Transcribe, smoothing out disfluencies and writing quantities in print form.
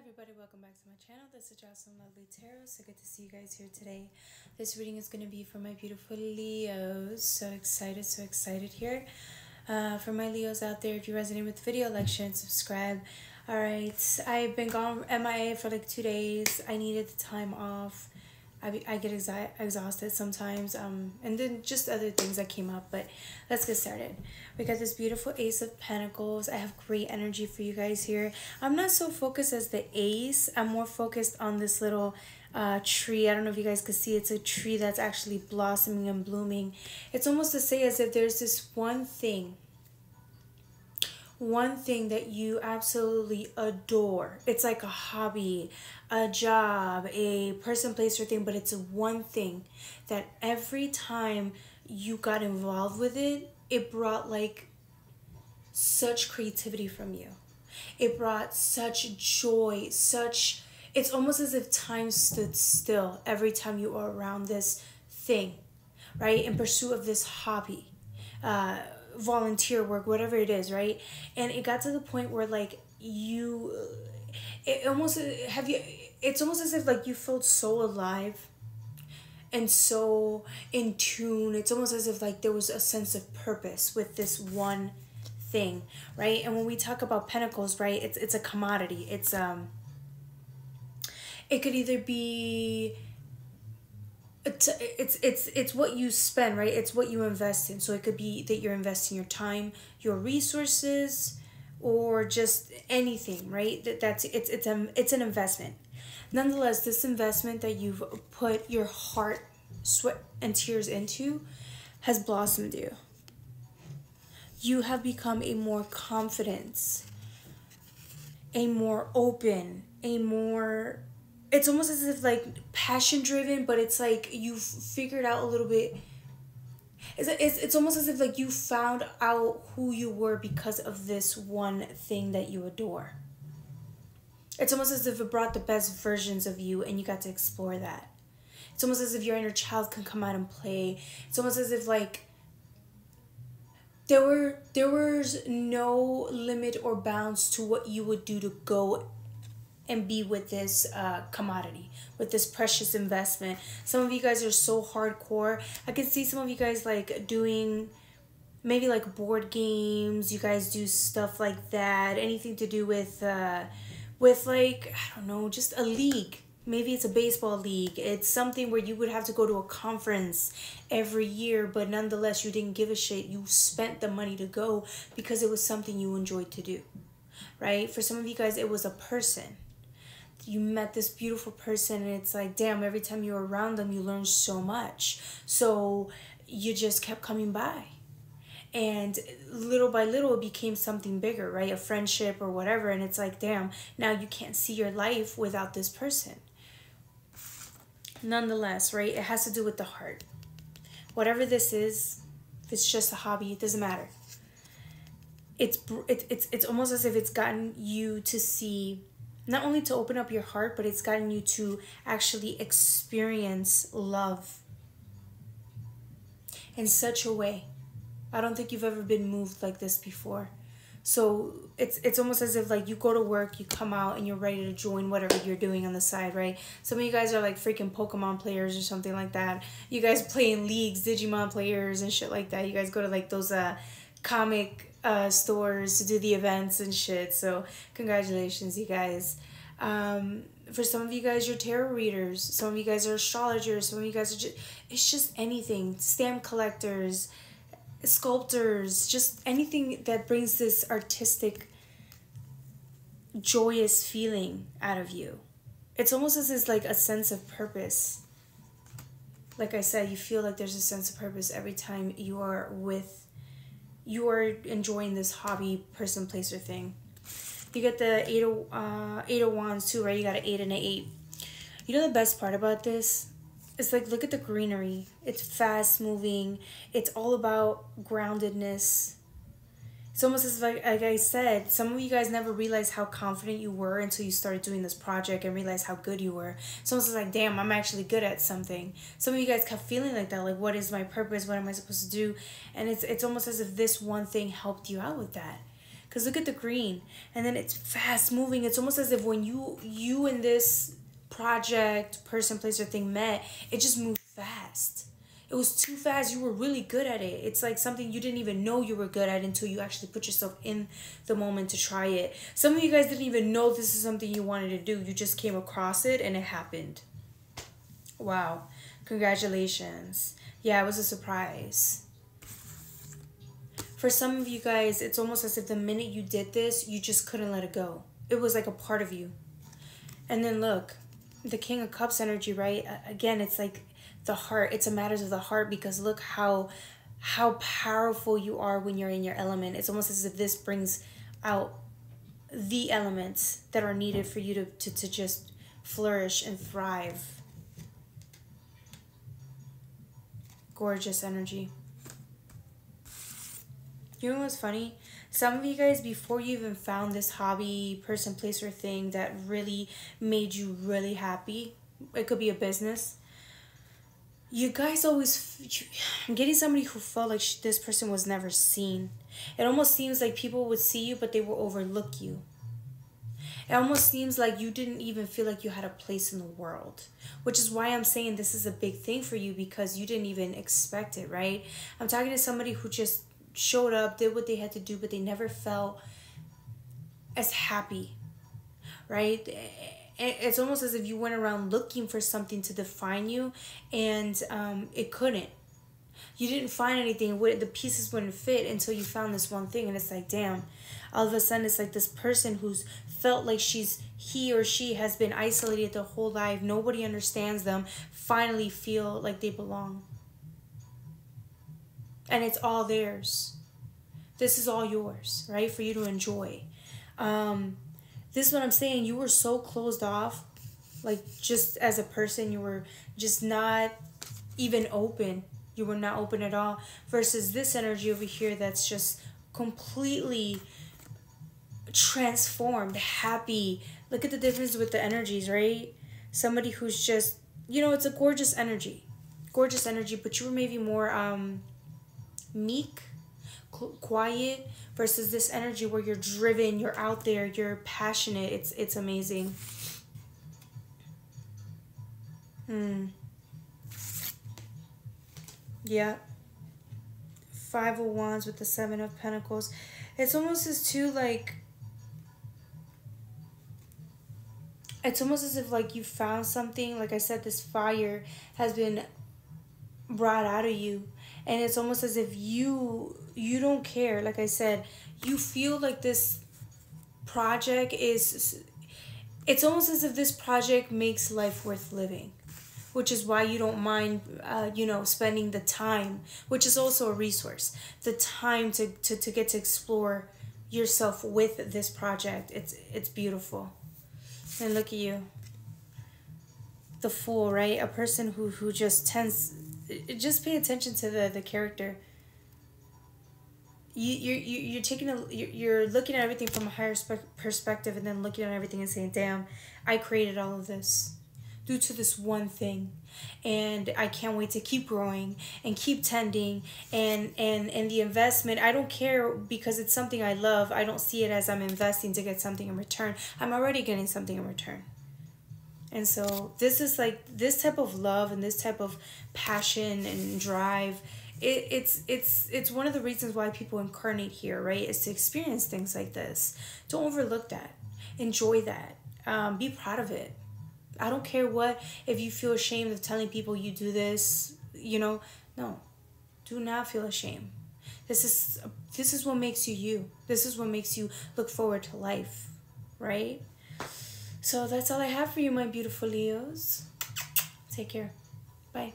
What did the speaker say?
everybody, welcome back to my channel. This is Jocelyn Lovely Tarot. So good to see you guys here today. This reading is going to be for my beautiful Leos. So excited here. For my Leos out there, if you resonate with the video, like, share, and subscribe. Alright, I've been gone MIA for like 2 days. I needed the time off. I get exhausted sometimes, and then just other things that came up, but let's get started. We got this beautiful Ace of Pentacles. I have great energy for you guys here. I'm not so focused as the Ace. I'm more focused on this little tree. I don't know if you guys can see. It's a tree that's actually blossoming and blooming. It's almost to say as if there's this one thing that you absolutely adore. It's like a hobby, a job, a person, place, or thing, but it's one thing that every time you got involved with it, it brought like such creativity from you. It brought such joy, it's almost as if time stood still every time you were around this thing, right? In pursuit of this hobby, volunteer work, whatever it is, right? And it got to the point where like it's almost as if like you felt so alive and so in tune. It's almost as if like there was a sense of purpose with this one thing, right? And when we talk about pentacles, right, it's a commodity. It's it could either be it's what you spend, right? It's what you invest in. So it could be that you're investing your time, your resources, or just anything, right? It's an investment. Nonetheless, this investment that you've put your heart, sweat, and tears into has blossomed you. You have become a more confident, a more open, a more, it's almost as if like passion driven, but it's like you've figured out a little bit. It's almost as if like you found out who you were because of this one thing that you adore. It's almost as if it brought the best versions of you and you got to explore that. It's almost as if your inner child can come out and play. It's almost as if like there was no limit or bounds to what you would do to go and be with this commodity, with this precious investment. Some of you guys are so hardcore. I can see some of you guys like doing maybe like board games. You guys do stuff like that. Anything to do with like, I don't know, just a league. Maybe it's a baseball league. It's something where you would have to go to a conference every year, but nonetheless, you didn't give a shit. You spent the money to go because it was something you enjoyed to do, right? For some of you guys, it was a person. You met this beautiful person and it's like, damn, every time you were around them, you learned so much. So you just kept coming by. And little by little, it became something bigger, right? A friendship or whatever. And it's like, damn, now you can't see your life without this person. Nonetheless, right? It has to do with the heart. Whatever this is, if it's just a hobby, it doesn't matter. It's almost as if it's gotten you to see, not only to open up your heart, but it's gotten you to actually experience love in such a way. I don't think you've ever been moved like this before. So it's almost as if like you go to work, you come out, and you're ready to join whatever you're doing on the side, right? Some of you guys are like freaking Pokemon players or something like that. You guys play in leagues, Digimon players and shit like that. You guys go to like those comic stores to do the events and shit. So congratulations, you guys. For some of you guys, you're tarot readers. Some of you guys are astrologers. Some of you guys are it's just anything. Stamp collectors, sculptors, just anything that brings this artistic, joyous feeling out of you. It's almost as if like a sense of purpose. Like I said, you feel like there's a sense of purpose every time you are enjoying this hobby, person, place, or thing. You get the eight of wands too, right? You got an 8 and an 8. You know the best part about this? It's like, look at the greenery. It's fast moving. It's all about groundedness. It's almost as like I said, some of you guys never realized how confident you were until you started doing this project and realized how good you were. It's almost like, damn, I'm actually good at something. Some of you guys kept feeling like that, like, what is my purpose? What am I supposed to do? And it's almost as if this one thing helped you out with that. Because look at the green. And then it's fast moving. It's almost as if when you and this project, person, place, or thing met, it just moved fast. It was too fast. You were really good at it. It's like something you didn't even know you were good at until you actually put yourself in the moment to try it. Some of you guys didn't even know this is something you wanted to do. You just came across it and it happened. Wow. Congratulations. Yeah, it was a surprise. For some of you guys, it's almost as if the minute you did this, you just couldn't let it go. It was like a part of you. And then look, the King of Cups energy, right? Again, it's like the heart. It's a matters of the heart, because look how powerful you are when you're in your element. It's almost as if this brings out the elements that are needed for you to just flourish and thrive. Gorgeous energy. You know what's funny? Some of you guys, before you even found this hobby, person, place, or thing that really made you really happy, it could be a business, you guys always, I'm getting somebody who felt like this person was never seen. It almost seems like people would see you, but they will overlook you. It almost seems like you didn't even feel like you had a place in the world, which is why I'm saying this is a big thing for you, because you didn't even expect it, right? I'm talking to somebody who just showed up, did what they had to do, but they never felt as happy, right? It's almost as if you went around looking for something to define you, and it couldn't. You didn't find anything. The pieces wouldn't fit until you found this one thing, and it's like, damn. All of a sudden, it's like this person who's felt like he or she has been isolated their whole life. Nobody understands them. Finally feel like they belong. And it's all theirs. This is all yours, right? For you to enjoy. This is what I'm saying. You were so closed off. Like, just as a person, you were just not even open. You were not open at all. Versus this energy over here that's just completely transformed, happy. Look at the difference with the energies, right? Somebody who's just, it's a gorgeous energy. Gorgeous energy, but you were maybe more meek, quiet, versus this energy where you're driven, you're out there, you're passionate. It's amazing. Yeah. 5 of Wands with the 7 of Pentacles. It's almost as too like, it's almost as if like you found something. Like I said, this fire has been brought out of you, and it's almost as if you don't care. Like I said, you feel like this project is, it's almost as if this project makes life worth living, which is why you don't mind spending the time, which is also a resource, the time to get to explore yourself with this project. It's beautiful. And look at you, the Fool, right? A person who just tends, just pay attention to the character. You're taking you're looking at everything from a higher perspective, and then looking at everything and saying, damn, I created all of this due to this one thing, and I can't wait to keep growing and keep tending, and the investment, I don't care, because it's something I love. I don't see it as I'm investing to get something in return. I'm already getting something in return. And so this is like, this type of love and this type of passion and drive, it's one of the reasons why people incarnate here, right? Is to experience things like this. Don't overlook that. Enjoy that. Be proud of it. I don't care if you feel ashamed of telling people you do this, no, do not feel ashamed. This is what makes you you. This is what makes you look forward to life, right? So that's all I have for you, my beautiful Leos. Take care. Bye.